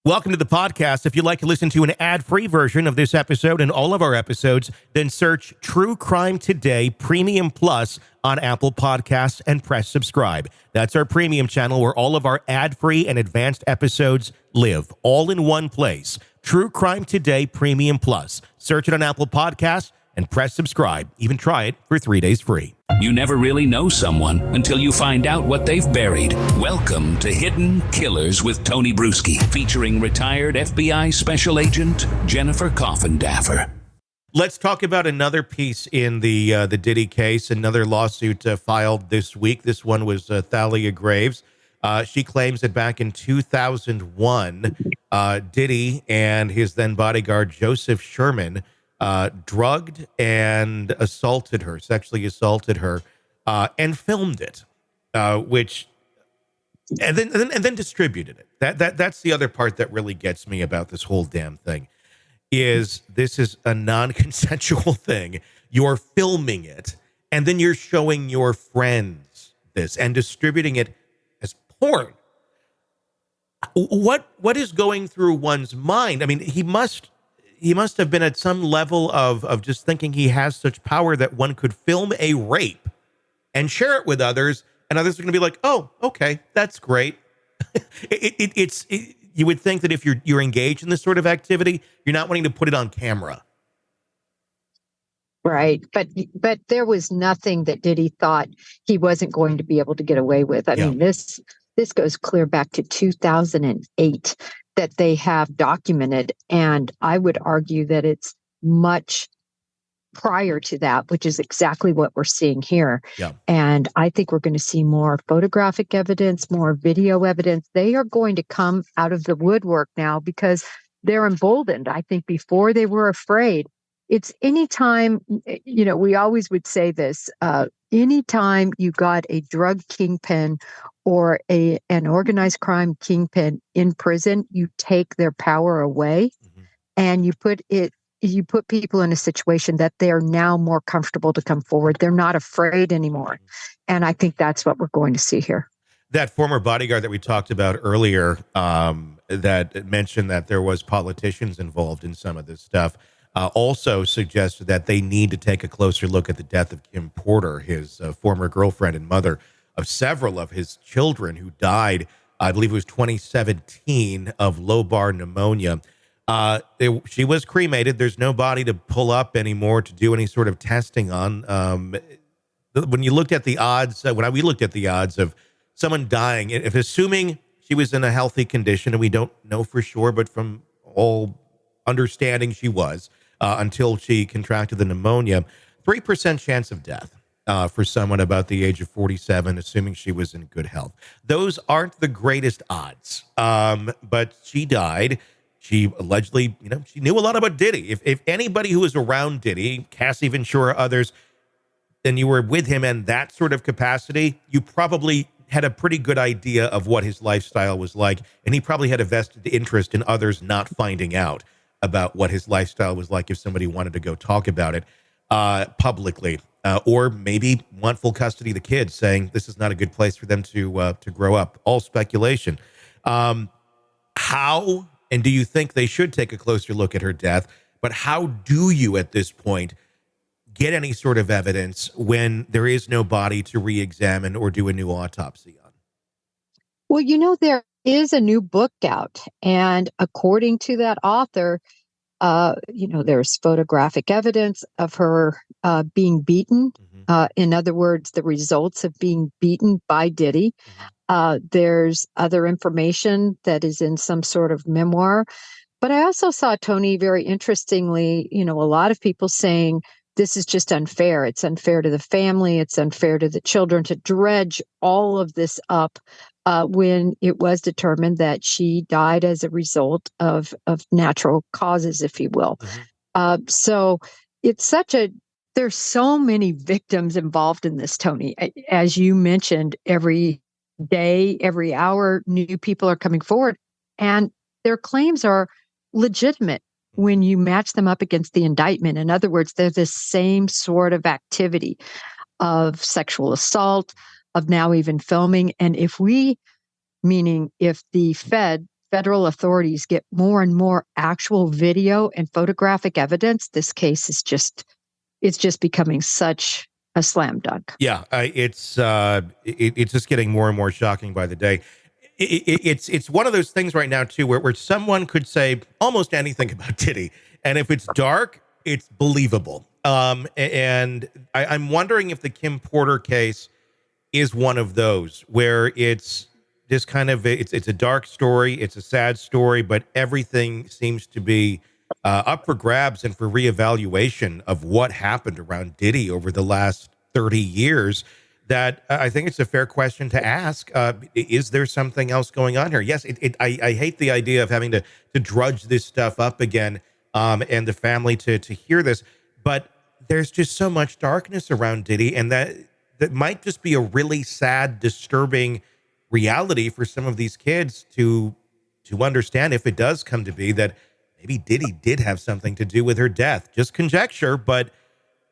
Welcome to the podcast. If you'd like to listen to an ad-free version of this episode and all of our episodes, then search True Crime Today Premium Plus on Apple Podcasts and press subscribe. That's our premium channel where all of our ad-free and advanced episodes live, all in one place. True Crime Today Premium Plus. Search it on Apple Podcasts and press subscribe. Even try it for 3 days free. You never really know someone until you find out what they've buried. Welcome to Hidden Killers with Tony Brueski, featuring retired FBI Special Agent Jennifer Coffindaffer. Let's talk about another piece in the Diddy case, another lawsuit filed this week. This one was Thalia Graves. She claims that back in 2001, Diddy and his then bodyguard Joseph Sherman drugged and assaulted her, sexually assaulted her, and filmed it, and then distributed it. That's the other part that really gets me about this whole damn thing. This is a non-consensual thing. You're filming it, and then you're showing your friends this and distributing it as porn. What is going through one's mind? I mean, he must have been at some level of just thinking he has such power that one could film a rape and share it with others, and others are going to be like, "Oh, okay, that's great." You would think that if you're engaged in this sort of activity, you're not wanting to put it on camera. Right. But there was nothing that Diddy thought he wasn't going to be able to get away with. I mean, this goes clear back to 2008 that they have documented. And I would argue that it's much prior to that, which is exactly what we're seeing here. Yeah. And I think we're going to see more photographic evidence, more video evidence. They are going to come out of the woodwork now because they're emboldened. I think before they were afraid. It's anytime, we always would say this, anytime you got a drug kingpin or an organized crime kingpin in prison, you take their power away, and you put people in a situation that they're now more comfortable to come forward. They're not afraid anymore. And I think that's what we're going to see here. That former bodyguard that we talked about earlier, that mentioned that there was politicians involved in some of this stuff, also suggested that they need to take a closer look at the death of Kim Porter, his former girlfriend and mother of several of his children, who died, I believe it was 2017, of lobar pneumonia. She was cremated. There's no body to pull up anymore to do any sort of testing on. When you looked at the odds, we looked at the odds of someone dying, if assuming she was in a healthy condition, and we don't know for sure, but from all understanding she was, until she contracted the pneumonia, 3% chance of death for someone about the age of 47, assuming she was in good health. Those aren't the greatest odds, but she died. She allegedly, she knew a lot about Diddy. If anybody who was around Diddy, Cassie Ventura, others, and you were with him in that sort of capacity, you probably had a pretty good idea of what his lifestyle was like, and he probably had a vested interest in others not finding out about what his lifestyle was like if somebody wanted to go talk about it publicly, or maybe want full custody of the kids, saying this is not a good place for them to grow up. All speculation. How, and do you think they should take a closer look at her death, but how do you at this point get any sort of evidence when there is no body to re-examine or do a new autopsy on? Well, there is a new book out, and according to that author, there's photographic evidence of her being beaten. In other words, the results of being beaten by Diddy. There's other information that is in some sort of memoir. But I also saw, Tony, very interestingly, a lot of people saying this is just unfair. It's unfair to the family. It's unfair to the children to dredge all of this up when it was determined that she died as a result of natural causes, if you will. So it's there's so many victims involved in this, Tony. As you mentioned, every day, every hour, new people are coming forward, and their claims are legitimate when you match them up against the indictment. In other words, they're the same sort of activity of sexual assault, of now even filming. And if the Fed federal authorities get more and more actual video and photographic evidence, this case is just becoming such a slam dunk. Yeah, it's just getting more and more shocking by the day. It's one of those things right now too, where someone could say almost anything about Diddy, and if it's dark, it's believable. And I'm wondering if the Kim Porter case is one of those where it's just kind of it's a dark story, it's a sad story, but everything seems to be up for grabs and for reevaluation of what happened around Diddy over the last 30 years. That I think it's a fair question to ask. Is there something else going on here? Yes, I hate the idea of having to drudge this stuff up again, and the family to hear this, but there's just so much darkness around Diddy, and that might just be a really sad, disturbing reality for some of these kids to understand, if it does come to be that maybe Diddy did have something to do with her death. Just conjecture, but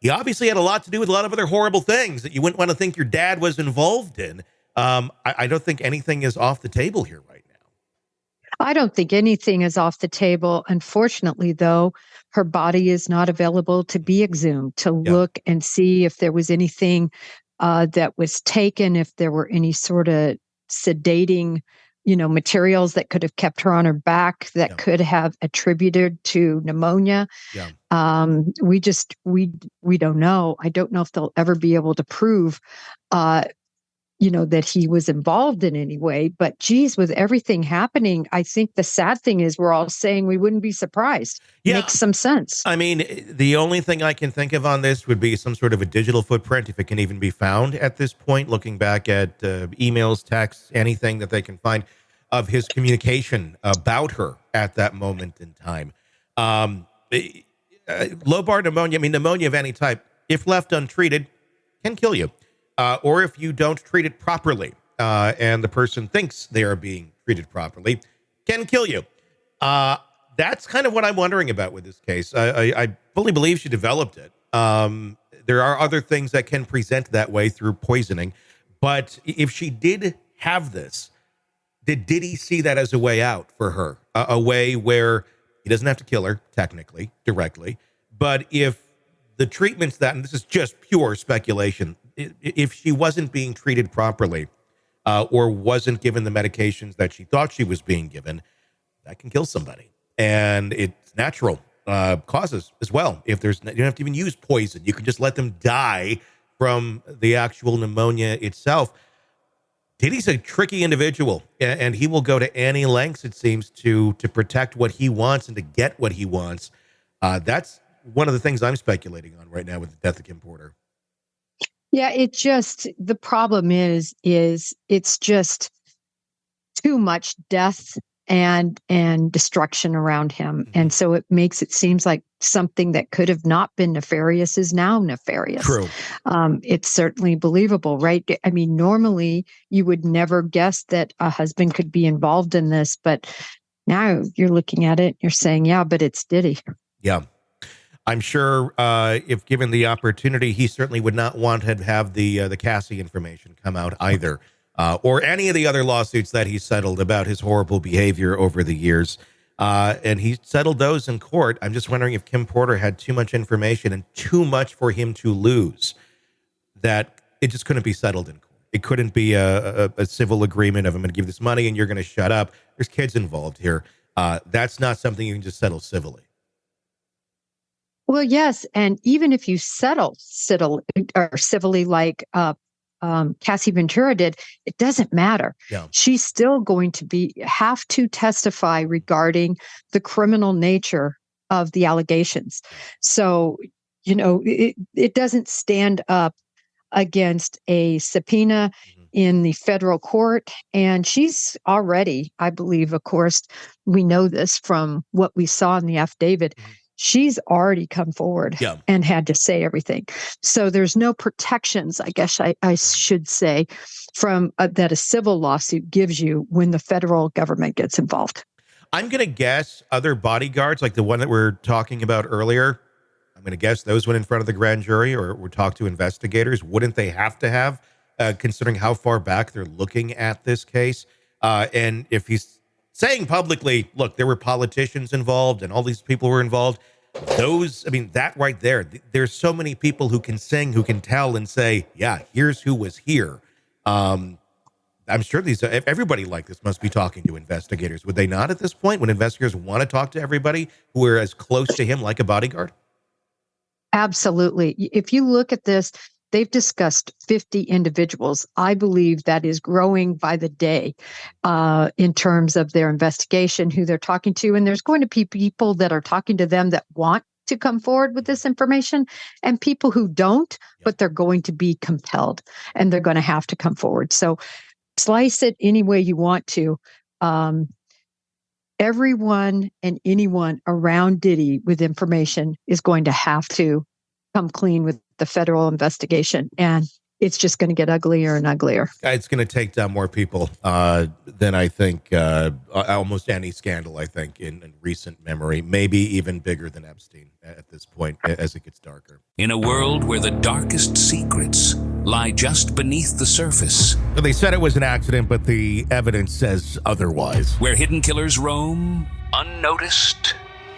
he obviously had a lot to do with a lot of other horrible things that you wouldn't want to think your dad was involved in. I don't think anything is off the table here right now. I don't think anything is off the table. Unfortunately, though, her body is not available to be exhumed, to look and see if there was anything that was taken, if there were any sort of sedating, materials that could have kept her on her back, that could have attributed to pneumonia. We don't know. I don't know if they'll ever be able to prove, that he was involved in any way. But geez, with everything happening, I think the sad thing is we're all saying we wouldn't be surprised. Makes some sense. I mean, the only thing I can think of on this would be some sort of a digital footprint, if it can even be found at this point, looking back at emails, texts, anything that they can find of his communication about her at that moment in time. Lobar pneumonia, pneumonia of any type, if left untreated, can kill you. Or if you don't treat it properly, and the person thinks they are being treated properly, can kill you. That's kind of what I'm wondering about with this case. I fully believe she developed it. There are other things that can present that way through poisoning. But if she did have this, did Diddy see that as a way out for her? A way where he doesn't have to kill her, technically, directly. But if the treatments and this is just pure speculation, if she wasn't being treated properly, or wasn't given the medications that she thought she was being given, that can kill somebody. And it's natural causes as well. If you don't have to even use poison, you can just let them die from the actual pneumonia itself. Diddy's a tricky individual, and he will go to any lengths, it seems, to protect what he wants and to get what he wants. That's one of the things I'm speculating on right now with the death of Kim Porter. Yeah, the problem is it's just too much death and destruction around him. And so it seems like something that could have not been nefarious is now nefarious. True. It's certainly believable, right? I mean, normally you would never guess that a husband could be involved in this, but now you're looking at it, you're saying, yeah, but it's Diddy. Yeah. I'm sure if given the opportunity, he certainly would not want to have the Cassie information come out either, or any of the other lawsuits that he settled about his horrible behavior over the years. And he settled those in court. I'm just wondering if Kim Porter had too much information and too much for him to lose, that it just couldn't be settled in court. It couldn't be a civil agreement of I'm going to give this money and you're going to shut up. There's kids involved here. That's not something you can just settle civilly. Well, yes, and even if you settle civilly like Cassie Ventura did, it doesn't matter. Yeah. She's still going to have to testify regarding the criminal nature of the allegations. So, it doesn't stand up against a subpoena in the federal court. And she's already, I believe, of course, we know this from what we saw in the affidavit. She's already come forward and had to say everything. So there's no protections, I guess I should say, from that a civil lawsuit gives you when the federal government gets involved. I'm going to guess other bodyguards, like the one that we're talking about earlier, I'm going to guess those went in front of the grand jury or were talked to investigators. Wouldn't they have to have, considering how far back they're looking at this case? And if he's saying publicly, look, there were politicians involved and all these people were involved. That right there, there's so many people who can sing, who can tell and say, yeah, here's who was here. I'm sure everybody like this must be talking to investigators. Would they not at this point, when investigators want to talk to everybody who are as close to him like a bodyguard? Absolutely. If you look at this, they've discussed 50 individuals. I believe that is growing by the day in terms of their investigation, who they're talking to. And there's going to be people that are talking to them that want to come forward with this information and people who don't, but they're going to be compelled and they're going to have to come forward. So slice it any way you want to. Everyone and anyone around Diddy with information is going to have to come clean with the federal investigation. And it's just going to get uglier and uglier. It's going to take down more people than I think almost any scandal, I think, in recent memory, maybe even bigger than Epstein at this point as it gets darker. In a world where the darkest secrets lie just beneath the surface. They said it was an accident, but the evidence says otherwise. Where hidden killers roam, unnoticed,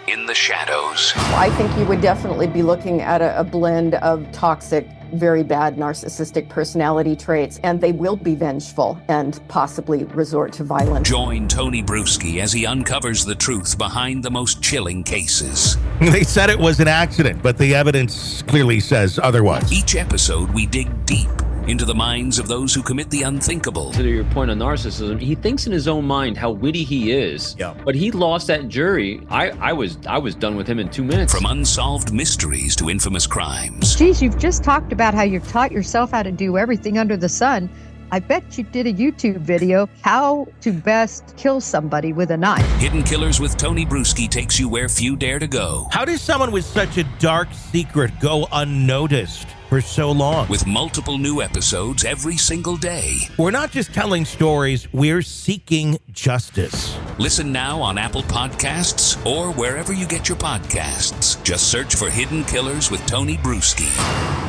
in the shadows. I think you would definitely be looking at a blend of toxic, very bad narcissistic personality traits, and they will be vengeful and possibly resort to violence. Join Tony Brueski as he uncovers the truth behind the most chilling cases. They said it was an accident, but the evidence clearly says otherwise. Each episode, we dig deep into the minds of those who commit the unthinkable. To your point on narcissism, he thinks in his own mind how witty he is. Yeah. But he lost that jury. I was done with him in 2 minutes. From unsolved mysteries to infamous crimes. Geez, you've just talked about how you've taught yourself how to do everything under the sun. I bet you did a YouTube video, how to best kill somebody with a knife. Hidden Killers with Tony Brueski takes you where few dare to go. How does someone with such a dark secret go unnoticed for so long? With multiple new episodes every single day. We're not just telling stories, we're seeking justice. Listen now on Apple Podcasts or wherever you get your podcasts. Just search for Hidden Killers with Tony Brueski.